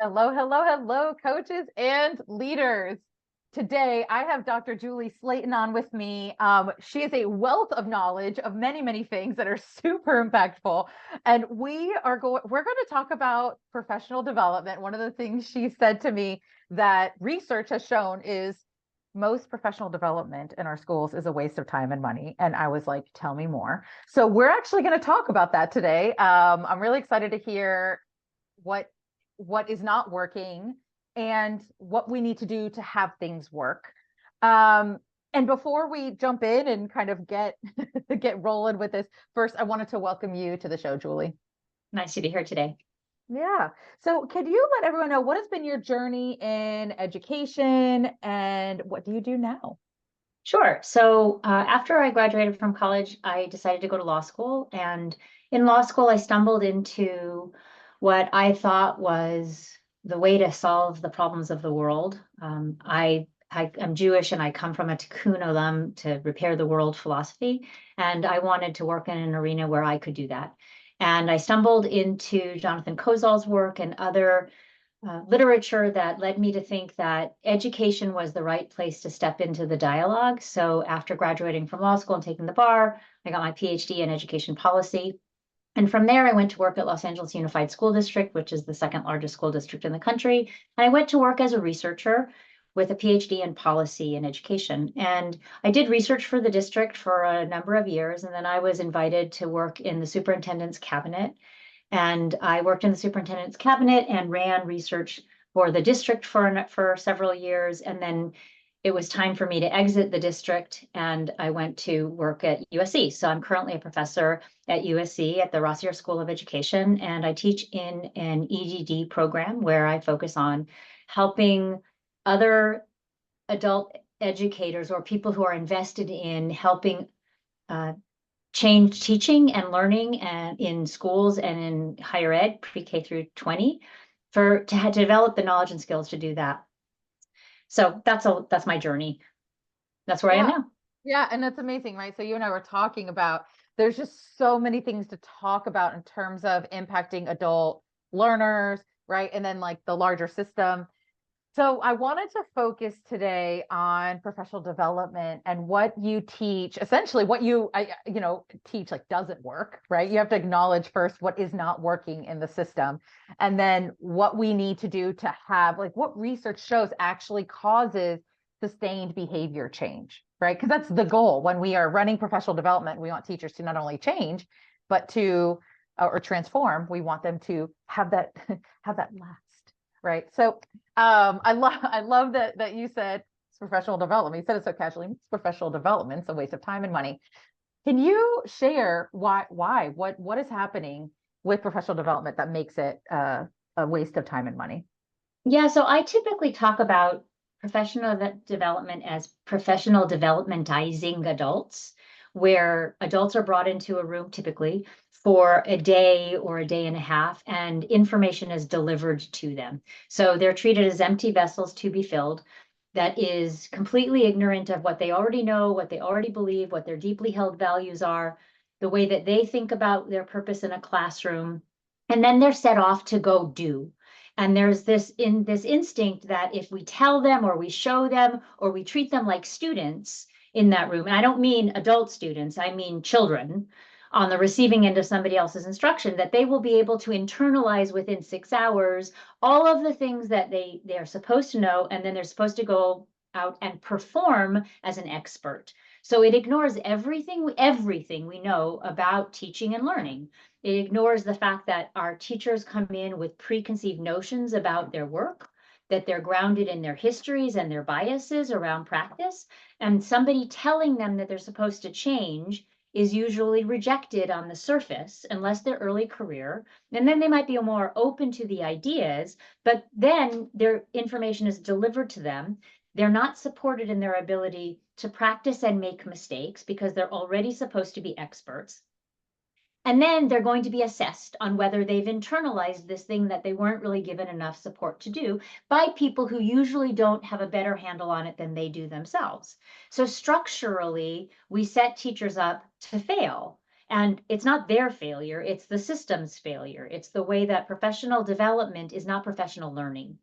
Hello, hello, hello, coaches and leaders. Today, I have Dr. Julie Slayton on with me. She is a wealth of knowledge of many, many things that are super impactful. And we're going to talk about professional development. One of the things she said to me that research has shown is most professional development in our schools is a waste of time and money. And I was like, tell me more. So we're actually going to talk about that today. I'm really excited to hear what is not working and what we need to do to have things work. And before we jump in and kind of get get rolling with this, first I wanted to welcome you to the show, Julie. Nice to be here today. Yeah. So could you let everyone know what has been your journey in education and what do you do now? Sure. So after I graduated from college, I decided to go to law school. And in law school, I stumbled into what I thought was the way to solve the problems of the world. I'm Jewish and I come from a Tikkun Olam, to repair the world philosophy. And I wanted to work in an arena where I could do that. And I stumbled into Jonathan Kozol's work and other literature that led me to think that education was the right place to step into the dialogue. So after graduating from law school and taking the bar, I got my PhD in education policy. And from there, I went to work at Los Angeles Unified School District, which is the second largest school district in the country. And I went to work as a researcher with a PhD in policy and education. And I did research for the district for a number of years. And then I was invited to work in the superintendent's cabinet. And I worked in the superintendent's cabinet and ran research for the district for several years. And then it was time for me to exit the district and I went to work at USC. So I'm currently a professor at USC at the Rossier School of Education, and I teach in an EDD program where I focus on helping other adult educators or people who are invested in helping change teaching and learning and in schools and in higher ed, pre-K through 20, to develop the knowledge and skills to do that. So that's my journey. That's where I am now. Yeah, and that's amazing, right? So you and I were talking about there's just so many things to talk about in terms of impacting adult learners, right? And then like the larger system. So I wanted to focus today on professional development and what you teach, essentially what teach like doesn't work, right? You have to acknowledge first what is not working in the system, and then what we need to do to have like what research shows actually causes sustained behavior change, right? Because that's the goal when we are running professional development. We want teachers to not only change, but to or transform. We want them to have that have that last, right? So I love that you said it's professional development. You said it so casually. It's professional development. It's a waste of time and money. Can you share what is happening with professional development that makes it a waste of time and money? Yeah, so I typically talk about professional development as professional developmentizing adults, where adults are brought into a room typically for a day or a day and a half, and information is delivered to them. So they're treated as empty vessels to be filled, that is completely ignorant of what they already know, what they already believe, what their deeply held values are, the way that they think about their purpose in a classroom. And then they're set off to go do. And there's this instinct that if we tell them or we show them or we treat them like students in that room, and I don't mean adult students, I mean children on the receiving end of somebody else's instruction, that they will be able to internalize within 6 hours all of the things that they are supposed to know, and then they're supposed to go out and perform as an expert. So it ignores everything we know about teaching and learning. It ignores the fact that our teachers come in with preconceived notions about their work, that they're grounded in their histories and their biases around practice, and somebody telling them that they're supposed to change is usually rejected on the surface unless they're early career. And then they might be more open to the ideas, but then their information is delivered to them. They're not supported in their ability to practice and make mistakes because they're already supposed to be experts. And then they're going to be assessed on whether they've internalized this thing that they weren't really given enough support to do by people who usually don't have a better handle on it than they do themselves. So structurally, we set teachers up to fail. And it's not their failure, it's the system's failure. It's the way that professional development is not professional learning.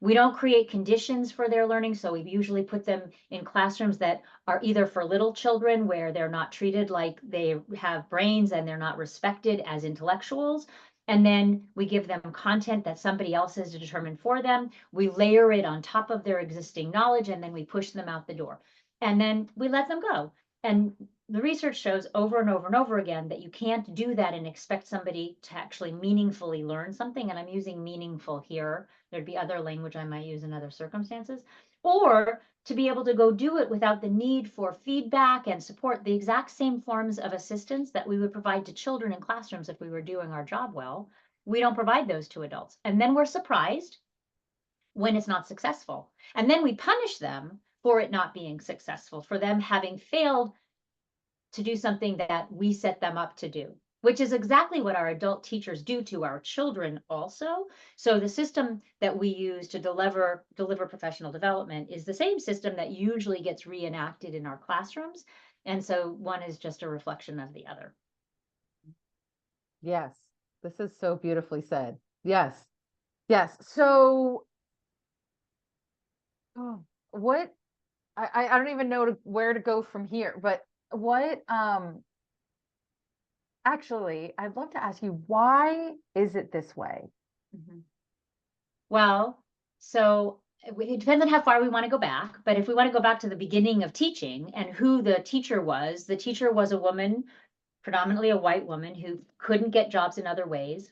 We don't create conditions for their learning, so we usually put them in classrooms that are either for little children where they're not treated like they have brains and they're not respected as intellectuals. And then we give them content that somebody else has determined for them. We layer it on top of their existing knowledge, and then we push them out the door. And then we let them go. And the research shows over and over and over again that you can't do that and expect somebody to actually meaningfully learn something. And I'm using meaningful here. There'd be other language I might use in other circumstances. Or to be able to go do it without the need for feedback and support, the exact same forms of assistance that we would provide to children in classrooms if we were doing our job well. We don't provide those to adults. And then we're surprised when it's not successful. And then we punish them for it not being successful, for them having failed to do something that we set them up to do, which is exactly what our adult teachers do to our children also. So the system that we use to deliver professional development is the same system that usually gets reenacted in our classrooms. And so one is just a reflection of the other. Yes, this is so beautifully said. Yes. Yes. So what I don't even know where to go from here, but what actually I'd love to ask you, why is it this way? Well, so it depends on how far we want to go back, but if we want to go back to the beginning of teaching and who the teacher was a woman, predominantly a white woman, who couldn't get jobs in other ways.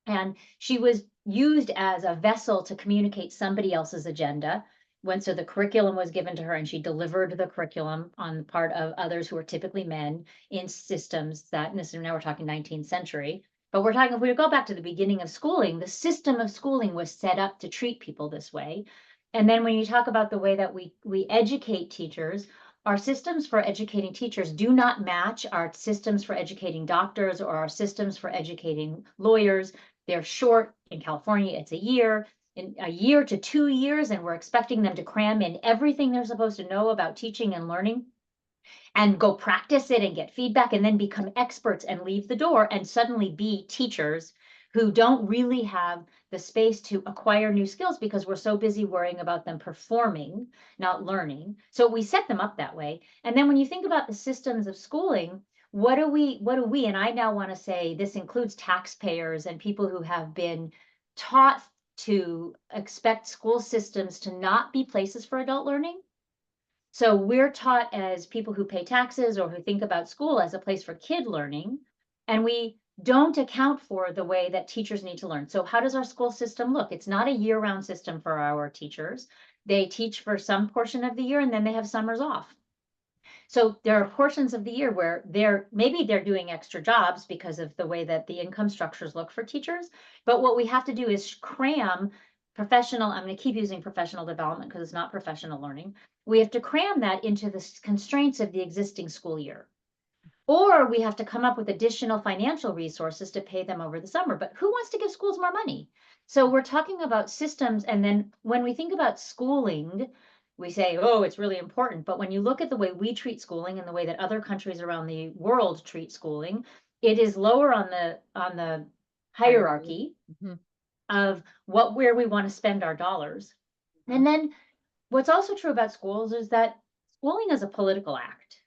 And she was used as a vessel to communicate somebody else's agenda. So the curriculum was given to her and she delivered the curriculum on the part of others who were typically men in systems that, and now we're talking 19th century, but we're talking, if we go back to the beginning of schooling, the system of schooling was set up to treat people this way. And then when you talk about the way that we educate teachers, our systems for educating teachers do not match our systems for educating doctors or our systems for educating lawyers. They're short. In California, it's in a year to 2 years, and we're expecting them to cram in everything they're supposed to know about teaching and learning and go practice it and get feedback and then become experts and leave the door and suddenly be teachers who don't really have the space to acquire new skills because we're so busy worrying about them performing, not learning. So we set them up that way. And then when you think about the systems of schooling, what do we, and I now want to say this includes taxpayers and people who have been taught to expect school systems to not be places for adult learning. So we're taught as people who pay taxes or who think about school as a place for kid learning, and we don't account for the way that teachers need to learn. So how does our school system look? It's not a year-round system for our teachers. They teach for some portion of the year and then they have summers off. So there are portions of the year where maybe they're doing extra jobs because of the way that the income structures look for teachers. But what we have to do is cram professional, I'm going to keep using professional development because it's not professional learning. We have to cram that into the constraints of the existing school year. Or we have to come up with additional financial resources to pay them over the summer. But who wants to give schools more money? So we're talking about systems. And then when we think about schooling, we say, oh, it's really important. But when you look at the way we treat schooling and the way that other countries around the world treat schooling, it is lower on the hierarchy of where we want to spend our dollars. And then what's also true about schools is that schooling is a political act.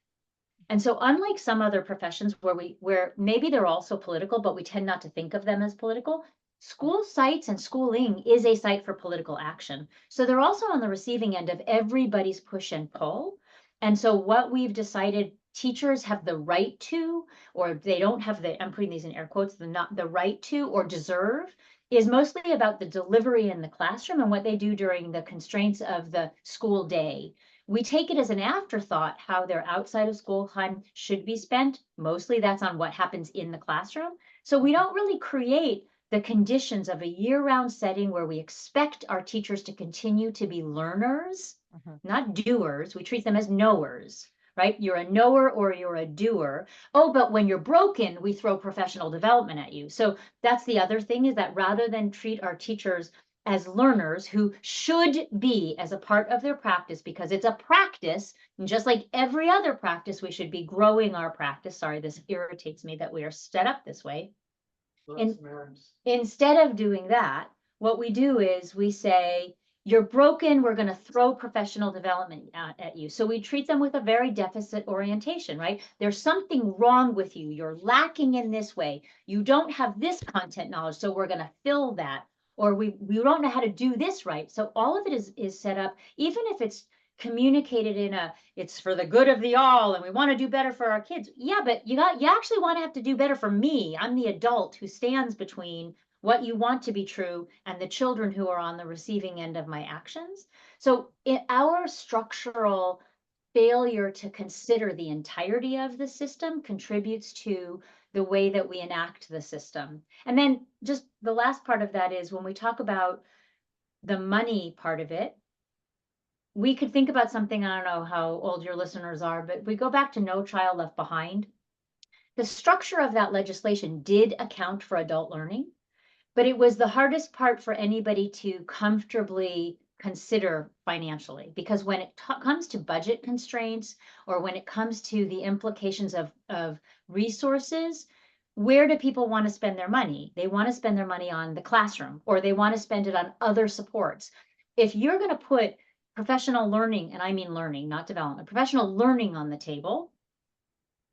And so unlike some other professions where maybe they're also political, but we tend not to think of them as political, school sites and schooling is a site for political action. So they're also on the receiving end of everybody's push and pull. And so what we've decided teachers have the right to, or they don't have I'm putting these in air quotes, not the right to or deserve, is mostly about the delivery in the classroom and what they do during the constraints of the school day. We take it as an afterthought how their outside of school time should be spent. Mostly that's on what happens in the classroom. So we don't really create the conditions of a year-round setting where we expect our teachers to continue to be learners, not doers. We treat them as knowers, right? You're a knower or you're a doer. Oh, but when you're broken, we throw professional development at you. So that's the other thing, is that rather than treat our teachers as learners who should be as a part of their practice, because it's a practice, and just like every other practice, we should be growing our practice. Sorry, this irritates me that we are set up this way. Instead of doing that, what we do is we say, you're broken, we're going to throw professional development at you. So we treat them with a very deficit orientation, right? There's something wrong with you. You're lacking in this way. You don't have this content knowledge, so we're going to fill that. Or we don't know how to do this right. So all of it is set up, even if it's communicated in it's for the good of the all, and we want to do better for our kids. Yeah, but you actually want to have to do better for me. I'm the adult who stands between what you want to be true and the children who are on the receiving end of my actions. So our structural failure to consider the entirety of the system contributes to the way that we enact the system. And then just the last part of that is when we talk about the money part of it, we could think about something, I don't know how old your listeners are, but we go back to No Child Left Behind. The structure of that legislation did account for adult learning, but it was the hardest part for anybody to comfortably consider financially, because when it comes to budget constraints, or when it comes to the implications of resources, where do people want to spend their money? They want to spend their money on the classroom, or they want to spend it on other supports. If you're going to put professional learning, and I mean learning, not development, professional learning on the table,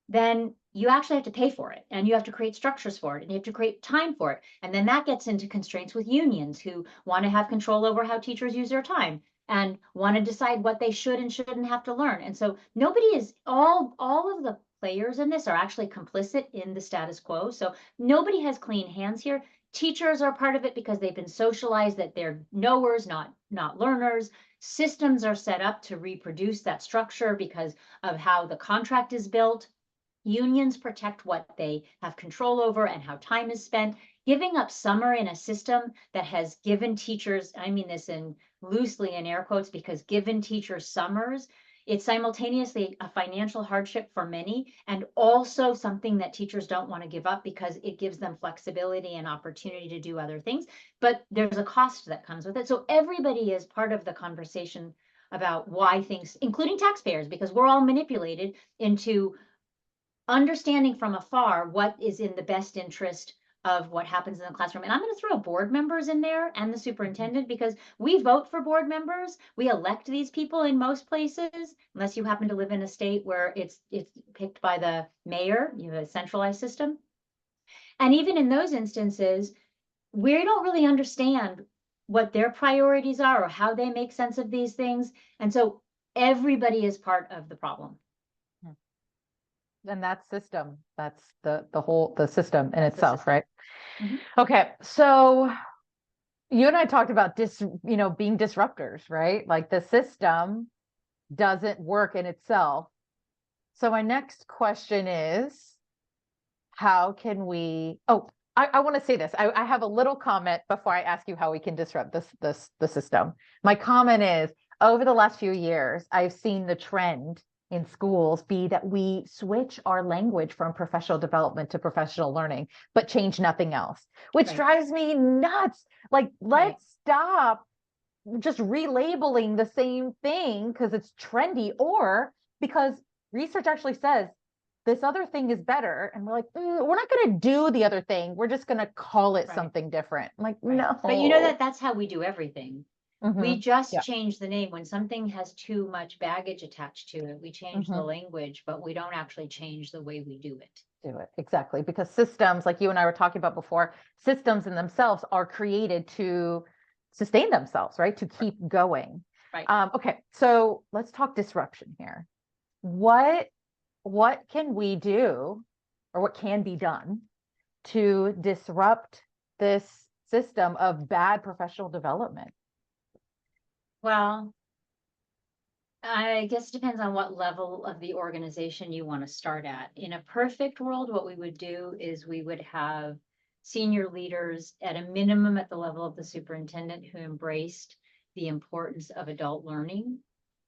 then you actually have to pay for it, and you have to create structures for it, and you have to create time for it. And then that gets into constraints with unions who want to have control over how teachers use their time and want to decide what they should and shouldn't have to learn. And so nobody is, all of the players in this are actually complicit in the status quo. So nobody has clean hands here. Teachers are part of it because they've been socialized that they're knowers, not learners. Systems are set up to reproduce that structure because of how the contract is built. Unions protect what they have control over and how time is spent. Giving up summer in a system that has given teachers, I mean this in loosely in air quotes, because given teachers summers, it's simultaneously a financial hardship for many, and also something that teachers don't want to give up because it gives them flexibility and opportunity to do other things. But there's a cost that comes with it. So everybody is part of the conversation about why things, including taxpayers, because we're all manipulated into understanding from afar what is in the best interest of what happens in the classroom. And I'm going to throw board members in there and the superintendent, because we vote for board members. We elect these people in most places, unless you happen to live in a state where it's picked by the mayor, you have a centralized system. And even in those instances, we don't really understand what their priorities are or how they make sense of these things. And so everybody is part of the problem. And that system, that's the system in itself, system. right? Mm-hmm. Okay, so you and I talked about being disruptors, right? Like the system doesn't work in itself. So my next question is, how can we, I want to say this. I have a little comment before I ask you how we can disrupt the system. My comment is, over the last few years, I've seen the trend in schools be that we switch our language from professional development to professional learning, but change nothing else, which drives me nuts. Like, let's stop just relabeling the same thing because it's trendy, or because research actually says this other thing is better. And we're like, we're not going to do the other thing. We're just going to call it something different. I'm like, no. But you know that's how we do everything. Mm-hmm. We just change the name when something has too much baggage attached to it. We change the language, but we don't actually change the way we do it. Exactly, because systems, like you and I were talking about before, systems in themselves are created to sustain themselves, right? To keep going. Right. Okay, so let's talk disruption here. What can we do, or what can be done to disrupt this system of bad professional development? Well, I guess it depends on what level of the organization you want to start at. In a perfect world, what we would do is we would have senior leaders at a minimum at the level of the superintendent who embraced the importance of adult learning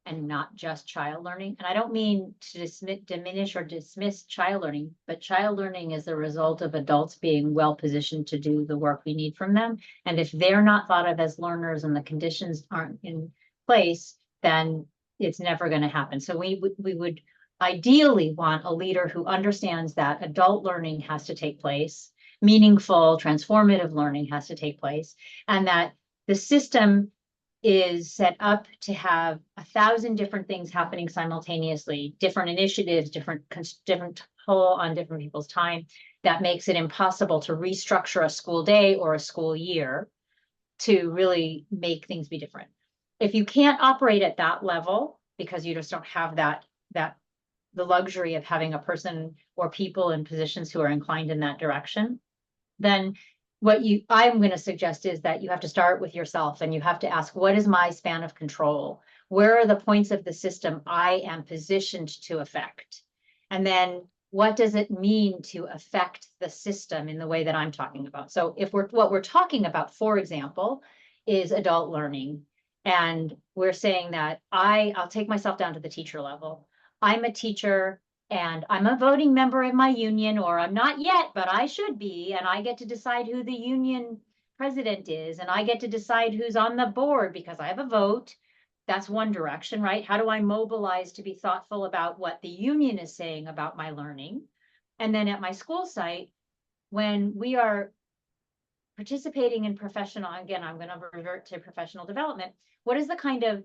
and not just child learning. And I don't mean to diminish or dismiss child learning, but child learning is the result of adults being well positioned to do the work we need from them. And if they're not thought of as learners and the conditions aren't in place, then it's never going to happen. So we would ideally want a leader who understands that adult learning has to take place, meaningful, transformative learning has to take place, and that the system is set up to have 1,000 different things happening simultaneously, different initiatives, different toll on different people's time. That makes it impossible to restructure a school day or a school year to really make things be different. If you can't operate at that level because you just don't have the luxury of having a person or people in positions who are inclined in that direction, then what I'm going to suggest is that you have to start with yourself and you have to ask, what is my span of control? Where are the points of the system I am positioned to affect? And then what does it mean to affect the system in the way that I'm talking about? So if what we're talking about, for example, is adult learning, and we're saying that I'll take myself down to the teacher level. I'm a teacher and I'm a voting member of my union, or I'm not yet, but I should be, and I get to decide who the union president is, and I get to decide who's on the board because I have a vote. That's one direction, right? How do I mobilize to be thoughtful about what the union is saying about my learning? And then at my school site, when we are participating in professional, again, I'm going to revert to professional development, what is the kind of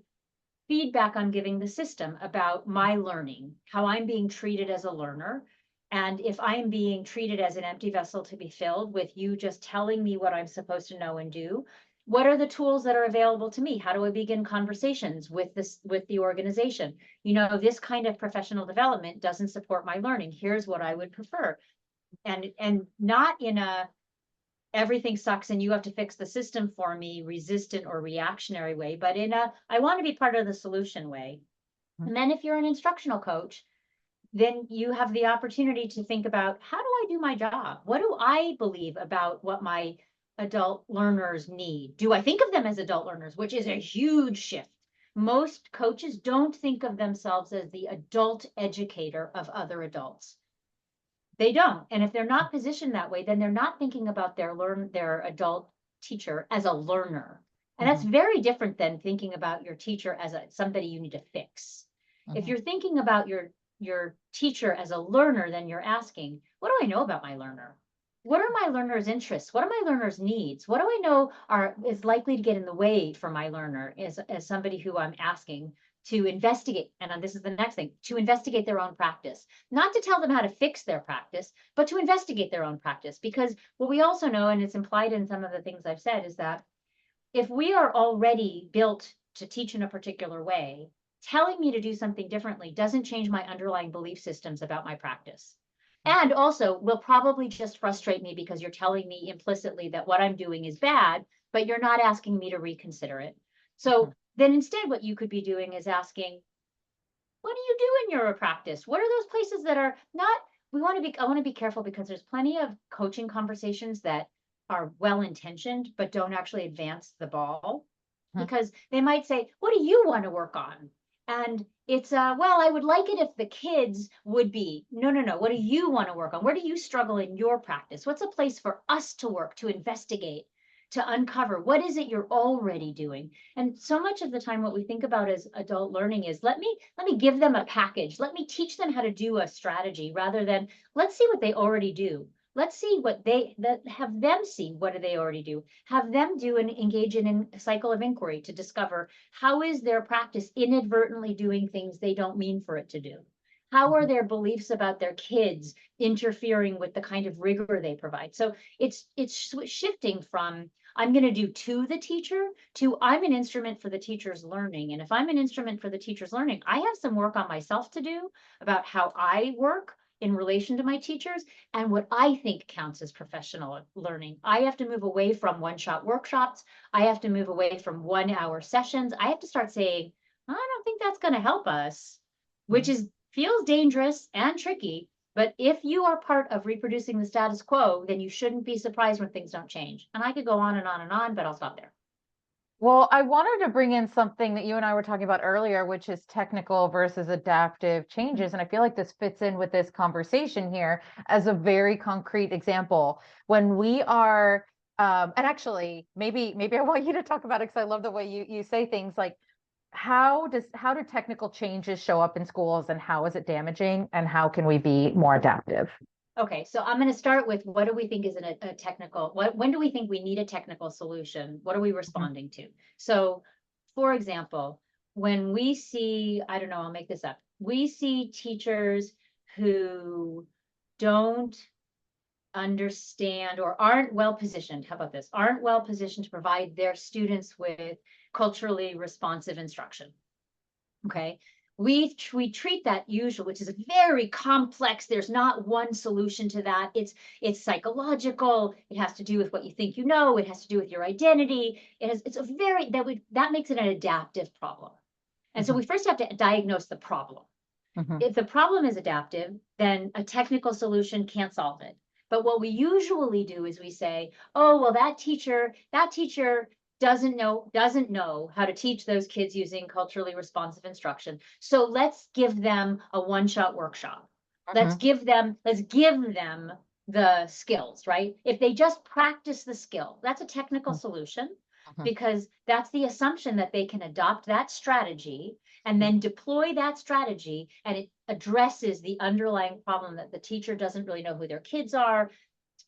feedback I'm giving the system about my learning, how I'm being treated as a learner. And if I'm being treated as an empty vessel to be filled with you just telling me what I'm supposed to know and do, what are the tools that are available to me? How do I begin conversations with the organization? This kind of professional development doesn't support my learning. Here's what I would prefer. And not in a everything sucks and you have to fix the system for me, resistant or reactionary way, but in a, I want to be part of the solution way. And then if you're an instructional coach, then you have the opportunity to think about, how do I do my job? What do I believe about what my adult learners need? Do I think of them as adult learners, which is a huge shift. Most coaches don't think of themselves as the adult educator of other adults. They don't. And if they're not positioned that way, then they're not thinking about their adult teacher as a learner. And that's very different than thinking about your teacher as somebody you need to fix. If you're thinking about your teacher as a learner, then you're asking, what do I know about my learner? What are my learner's interests? What are my learner's needs? What do I know is likely to get in the way for my learner as somebody who I'm asking to investigate, and this is the next thing, to investigate their own practice, not to tell them how to fix their practice, but to investigate their own practice. Because what we also know, and it's implied in some of the things I've said, is that if we are already built to teach in a particular way, telling me to do something differently doesn't change my underlying belief systems about my practice. And also will probably just frustrate me because you're telling me implicitly that what I'm doing is bad, but you're not asking me to reconsider it. So then instead what you could be doing is asking, what do you do in your practice? What are those places that are not, I want to be careful because there's plenty of coaching conversations that are well-intentioned, but don't actually advance the ball. Because they might say, what do you want to work on? And it's, well, I would like it if the kids would be, no. What do you want to work on? Where do you struggle in your practice? What's a place for us to work, to investigate, to uncover? What is it you're already doing? And so much of the time, what we think about as adult learning is, let me give them a package. Let me teach them how to do a strategy rather than let's see what they already do. Let's see have them see what do they already do. Have them do and engage in a cycle of inquiry to discover how is their practice inadvertently doing things they don't mean for it to do. How are their beliefs about their kids interfering with the kind of rigor they provide? So it's shifting from I'm going to do to the teacher to I'm an instrument for the teacher's learning. And if I'm an instrument for the teacher's learning, I have some work on myself to do about how I work in relation to my teachers and what I think counts as professional learning. I have to move away from one-shot workshops. I have to move away from 1-hour sessions. I have to start saying, I don't think that's going to help us, which feels dangerous and tricky. But if you are part of reproducing the status quo, then you shouldn't be surprised when things don't change. And I could go on and on and on, but I'll stop there. Well, I wanted to bring in something that you and I were talking about earlier, which is technical versus adaptive changes. And I feel like this fits in with this conversation here as a very concrete example. When we are, and actually, maybe I want you to talk about it because I love the way you say things like how do technical changes show up in schools and how is it damaging and how can we be more adaptive? Okay, so I'm going to start with what do we think is a technical, when do we think we need a technical solution? What are we Mhm, responding to? So, for example, when we see, I don't know, I'll make this up. We see teachers who don't understand or aren't well positioned. How about this? Aren't well positioned to provide their students with culturally responsive instruction. Okay. We treat that usually, which is very complex. There's not one solution to that. It's psychological. It has to do with what you think you know. It has to do with your identity. It's a very that makes it an adaptive problem. And so mhm, we first have to diagnose the problem. mhm, If the problem is adaptive, then a technical solution can't solve it. But what we usually do is we say, oh, well, that teacher doesn't know how to teach those kids using culturally responsive instruction. So let's give them a one-shot workshop. Let's mhm, give them, let's give them the skills, right? If they just practice the skill, that's a technical mhm, solution mhm, because that's the assumption that they can adopt that strategy and then deploy that strategy, and it addresses the underlying problem that the teacher doesn't really know who their kids are,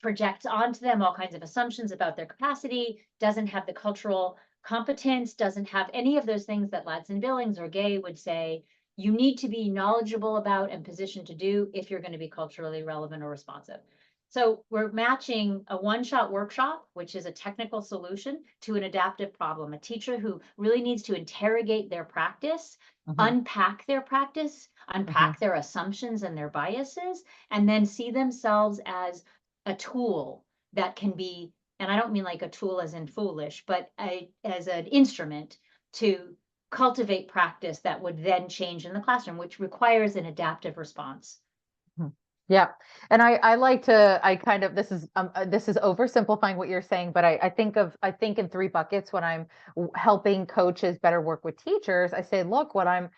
projects onto them all kinds of assumptions about their capacity, doesn't have the cultural competence, doesn't have any of those things that Ladson Billings or Gay would say you need to be knowledgeable about and positioned to do if you're going to be culturally relevant or responsive. So we're matching a one-shot workshop, which is a technical solution, to an adaptive problem. A teacher who really needs to interrogate their practice, mhm, unpack their practice, mhm, unpack their assumptions and their biases, and then see themselves as a tool that can be, and I don't mean like a tool as in foolish, but as an instrument to cultivate practice that would then change in the classroom, which requires an adaptive response. mhm. Yeah. And I like to, I kind of, this is oversimplifying what you're saying, but I think in three buckets when I'm helping coaches better work with teachers. I say, look, when I'm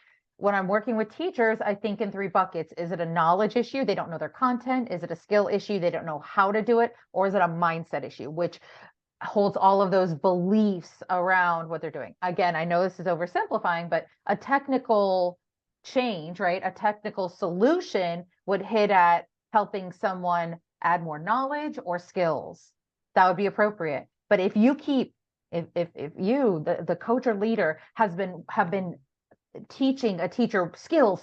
working with teachers, I think in three buckets. Is it a knowledge issue? They don't know their content. Is it a skill issue? They don't know how to do it? Or is it a mindset issue, which holds all of those beliefs around what they're doing? Again, I know this is oversimplifying, but a technical change, right? A technical solution would hit at helping someone add more knowledge or skills. That would be appropriate. But if you keep if you the coach or leader have been teaching a teacher skill,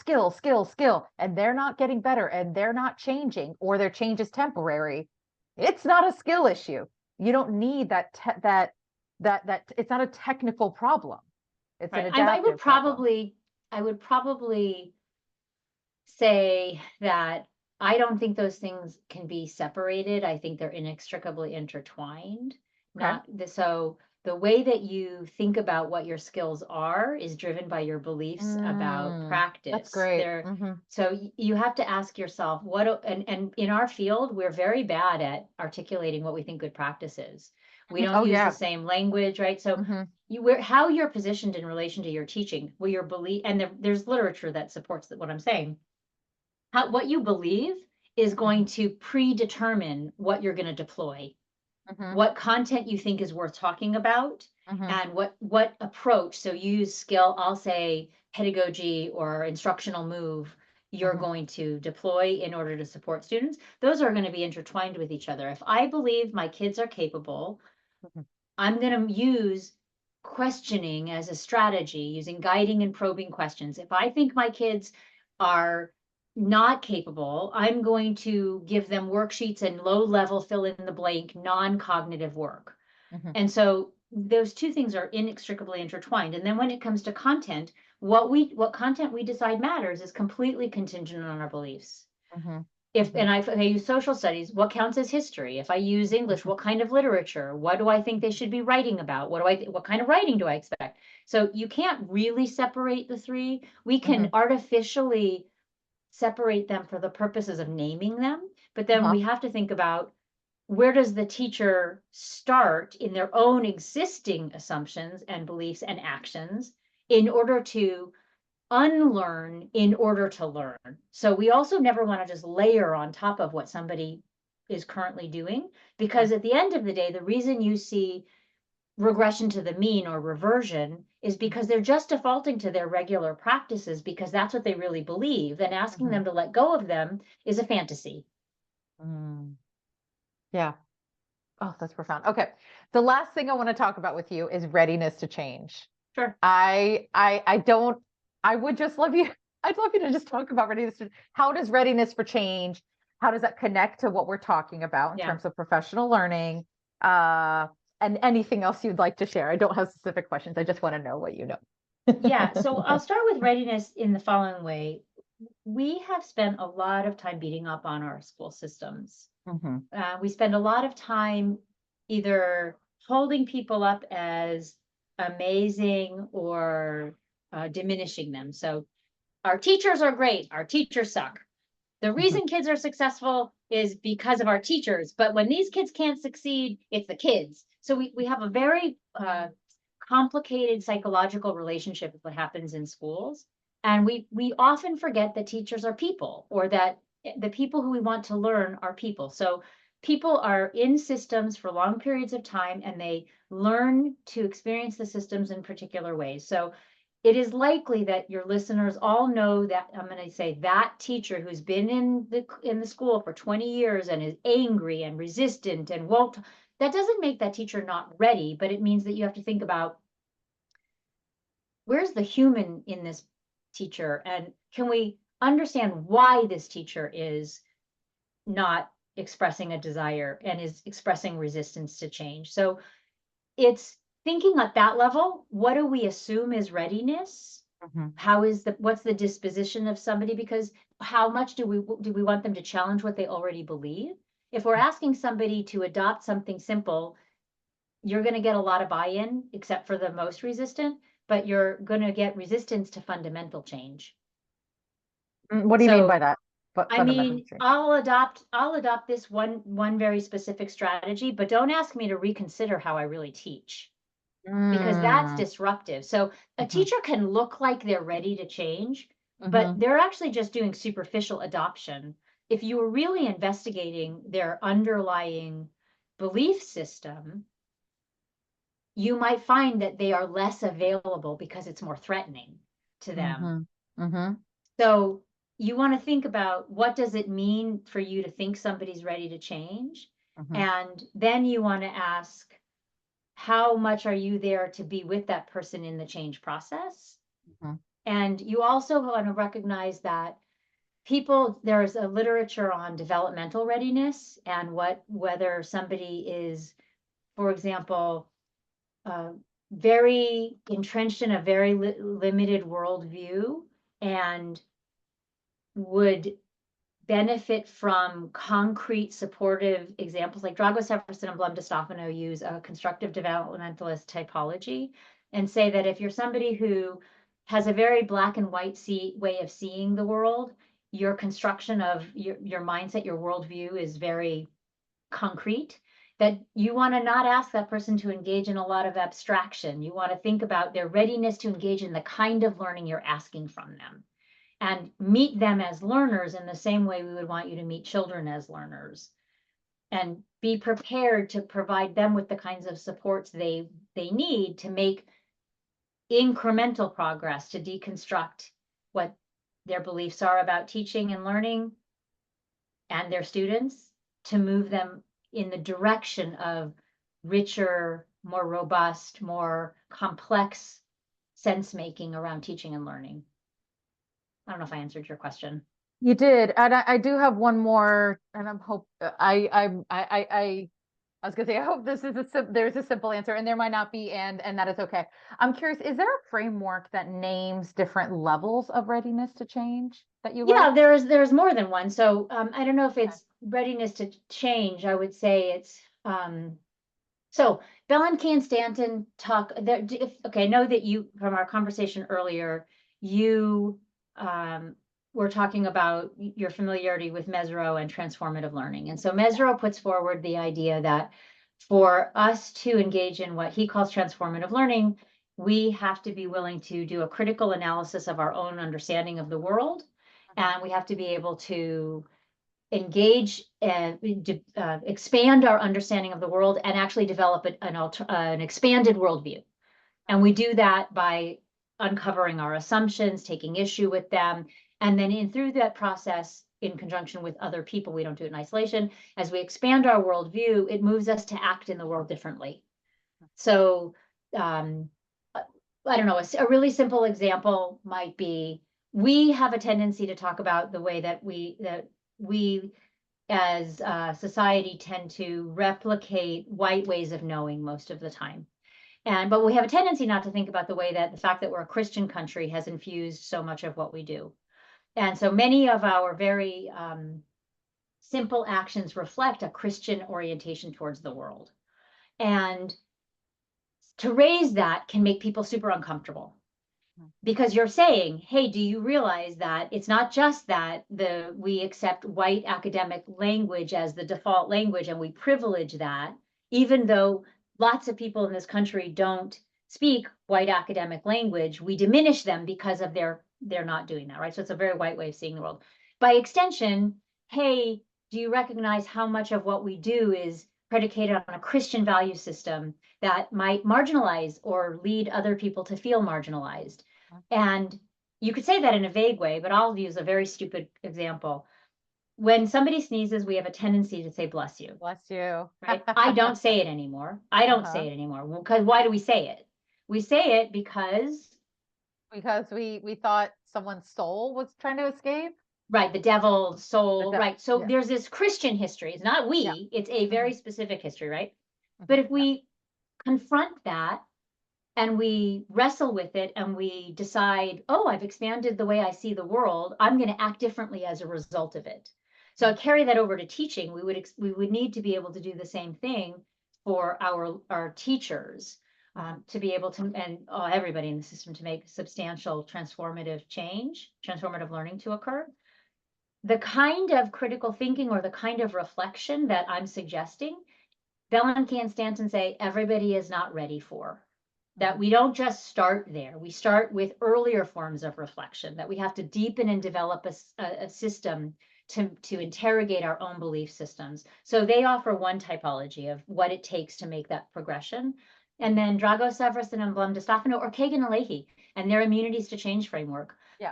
and they're not getting better and they're not changing or their change is temporary, it's not a skill issue. You don't need that it's not a technical problem. It's an Right. I would adaptive problem. probably, I would probably say that I don't think those things can be separated. I think they're inextricably intertwined. Okay. Not the, so the way that you think about what your skills are is driven by your beliefs about That's practice. great. There, Hmm. so you have to ask yourself and in our field, we're very bad at articulating what we think good practice is. We don't Oh use the yeah. same language, right? So Hmm. how you're positioned in relation to your teaching, where your belief, and there's literature that supports what I'm saying, what you believe is going Hmm. to predetermine what you're going to deploy, Hmm. what content you think is worth talking about, Hmm. and what approach. So use skill, I'll say pedagogy or instructional move you're Hmm. going to deploy in order to support students. Those are going to be intertwined with each other. If I believe my kids are capable, Hmm. I'm going to use questioning as a strategy, using guiding and probing questions. If I think my kids are not capable, I'm going to give them worksheets and low level fill in the blank non-cognitive work. Hmm. And so those two things are inextricably intertwined. And then when it comes to content, what content we decide matters is completely contingent on our beliefs. Hmm. If Hmm. if I use social studies, what counts as history? If I use English, what kind of literature? What do I think they should be writing about? What kind of writing do I expect? So you can't really separate the three. We Hmm. can artificially separate them for the purposes of naming them, but then Uh-huh. we have to think about where does the teacher start in their own existing assumptions and beliefs and actions in order to unlearn in order to learn? So we also never want to just layer on top of what somebody is currently doing, because at the end of the day, the reason you see regression to the mean or reversion is because they're just defaulting to their regular practices because that's what they really believe. And asking them to let go of them is a fantasy. Mm. Yeah. Oh, that's profound. Okay. The last thing I want to talk about with you is readiness to change. Sure. I don't, I would just love you. I'd love you to just talk about readiness. How does readiness for change, how does that connect to what we're talking about in terms of professional learning? And anything else you'd like to share. I don't have specific questions. I just want to know what you know. Yeah. So I'll start with readiness in the following way. We have spent a lot of time beating up on our school systems. We spend a lot of time either holding people up as amazing or diminishing them. So our teachers are great. Our teachers suck. The reason kids are successful is because of our teachers. But when these kids can't succeed, it's the kids. So we have a very complicated psychological relationship with what happens in schools. And we often forget that teachers are people, or that the people who we want to learn are people. So people are in systems for long periods of time, and they learn to experience the systems in particular ways. So it is likely that your listeners all know that, I'm going to say, that teacher who's been in the school for 20 years and is angry and resistant and won't, that doesn't make that teacher not ready, but it means that you have to think about, where's the human in this teacher, and can we understand why this teacher is not expressing a desire and is expressing resistance to change. So it's thinking at that level. What do we assume is readiness? What's the disposition of somebody? Because how much do we want them to challenge what they already believe? If we're asking somebody to adopt something simple, you're going to get a lot of buy-in, except for the most resistant, but you're going to get resistance to fundamental change. What do you mean by that? I mean, I'll adopt this one very specific strategy, but don't ask me to reconsider how I really teach, because that's disruptive. So a teacher can look like they're ready to change, but they're actually just doing superficial adoption. If you were really investigating their underlying belief system, you might find that they are less available because it's more threatening to them. So you want to think about, what does it mean for you to think somebody's ready to change? And then you want to ask, how much are you there to be with that person in the change process? And you also want to recognize that there's a literature on developmental readiness and whether somebody is, for example, very entrenched in a very limited worldview and would benefit from concrete supportive examples. Like Dragos, Jefferson, and Blum DeStefano use a constructive developmentalist typology and say that if you're somebody who has a very black and white way of seeing the world, your construction of your mindset, your worldview is very concrete, that you want to not ask that person to engage in a lot of abstraction. You want to think about their readiness to engage in the kind of learning you're asking from them, and meet them as learners in the same way we would want you to meet children as learners, and be prepared to provide them with the kinds of supports they need to make incremental progress, to deconstruct what their beliefs are about teaching and learning and their students, to move them in the direction of richer, more robust, more complex sense making around teaching and learning. I don't know if I answered your question. You did, and I do have one more, and I'm hope I was gonna say, I hope this is there's a simple answer, and there might not be, and that is okay. I'm curious, is there a framework that names different levels of readiness to change that you Yeah, like? there's more than one. So I don't know if it's readiness to change. I would say it's so Belankey and Stanton talk there. Okay, I know that you, from our conversation earlier, you we're talking about your familiarity with Mezirow and transformative learning. And so Mezirow puts forward the idea that for us to engage in what he calls transformative learning, we have to be willing to do a critical analysis of our own understanding of the world. And we have to be able to engage and expand our understanding of the world and actually develop an expanded worldview. And we do that by uncovering our assumptions, taking issue with them, and then through that process, in conjunction with other people, we don't do it in isolation. As we expand our worldview, it moves us to act in the world differently. So, I don't know, a really simple example might be, we have a tendency to talk about the way that we as a society tend to replicate white ways of knowing most of the time. But we have a tendency not to think about the way that the fact that we're a Christian country has infused so much of what we do. And so many of our very simple actions reflect a Christian orientation towards the world. And to raise that can make people super uncomfortable, because you're saying, hey, do you realize that it's not just that we accept white academic language as the default language and we privilege that, even though lots of people in this country don't speak white academic language, we diminish them because of they're not doing that, right? So it's a very white way of seeing the world. By extension, hey, do you recognize how much of what we do is predicated on a Christian value system that might marginalize or lead other people to feel marginalized? And you could say that in a vague way, but I'll use a very stupid example. When somebody sneezes, we have a tendency to say, bless you. Bless you. Right? I don't say it anymore. I don't say it anymore. Because why do we say it? We say it because we thought someone's soul was trying to escape. Right, the devil, soul, right. So yeah. there's this Christian history. It's not it's a very specific history, right? But if we confront that and we wrestle with it and we decide, oh, I've expanded the way I see the world, I'm going to act differently as a result of it. So I carry that over to teaching. We would need to be able to do the same thing for our teachers, to be able to, and everybody in the system, to make substantial transformative change, transformative learning to occur. The kind of critical thinking or the kind of reflection that I'm suggesting, Bellamy and Stanton say everybody is not ready for. That we don't just start there. We start with earlier forms of reflection, that we have to deepen and develop a system to interrogate our own belief systems. So they offer one typology of what it takes to make that progression. And then Drago Severson and Blum DeStefano, or Kagan and Leahy and their immunities to change framework. Yeah.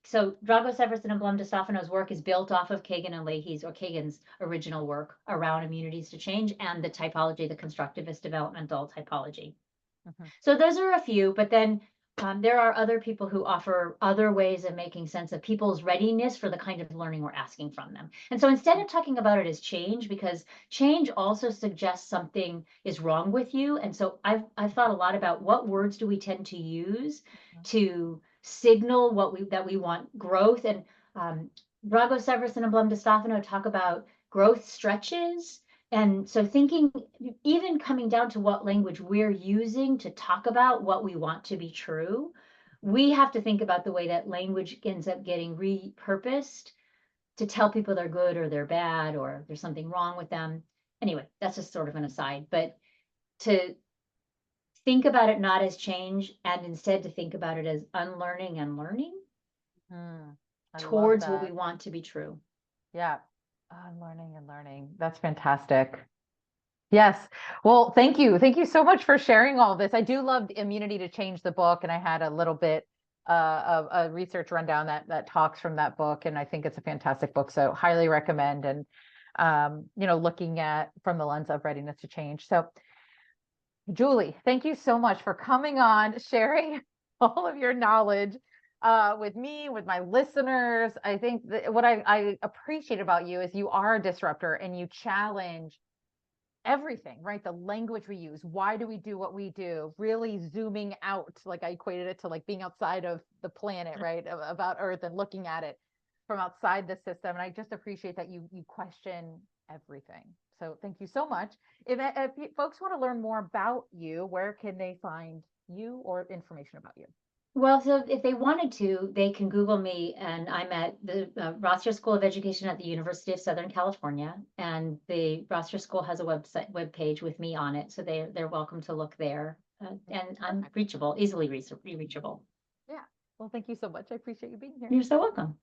So Drago Severson and Blum DeStefano's work is built off of Kagan and Leahy's, or Kagan's original work around immunities to change and the typology, the constructivist developmental typology. So those are a few, but then there are other people who offer other ways of making sense of people's readiness for the kind of learning we're asking from them. And so instead of talking about it as change, because change also suggests something is wrong with you. And so I've thought a lot about what words do we tend to use to signal that we want growth. And Drago Severson and Blum DeStefano talk about growth stretches. And so thinking, even coming down to what language we're using to talk about what we want to be true, we have to think about the way that language ends up getting repurposed to tell people they're good or they're bad or there's something wrong with them. Anyway, that's just sort of an aside, but to think about it not as change and instead to think about it as unlearning and learning towards what we want to be true. Yeah. Learning and learning. That's fantastic. Yes. Well, thank you. Thank you so much for sharing all this. I do love Immunity to Change, the book, and I had a little bit of a research rundown that talks from that book, and I think it's a fantastic book. So highly recommend. And looking at from the lens of readiness to change. So Julie, thank you so much for coming on, sharing all of your knowledge with me, with my listeners. I think what I appreciate about you is you are a disruptor and you challenge everything, right? The language we use. Why do we do what we do? Really zooming out, like I equated it to like being outside of the planet, right? About Earth and looking at it from outside the system. And I just appreciate that you question everything. So thank you so much. If folks want to learn more about you, where can they find you or information about you? Well, so if they wanted to, they can Google me, and I'm at the Rossiter School of Education at the University of Southern California, and the Rossiter School has a webpage with me on it, so they're welcome to look there. And I'm Perfect. reachable, easily reachable. Yeah. Well, thank you so much. I appreciate you being here. You're so welcome.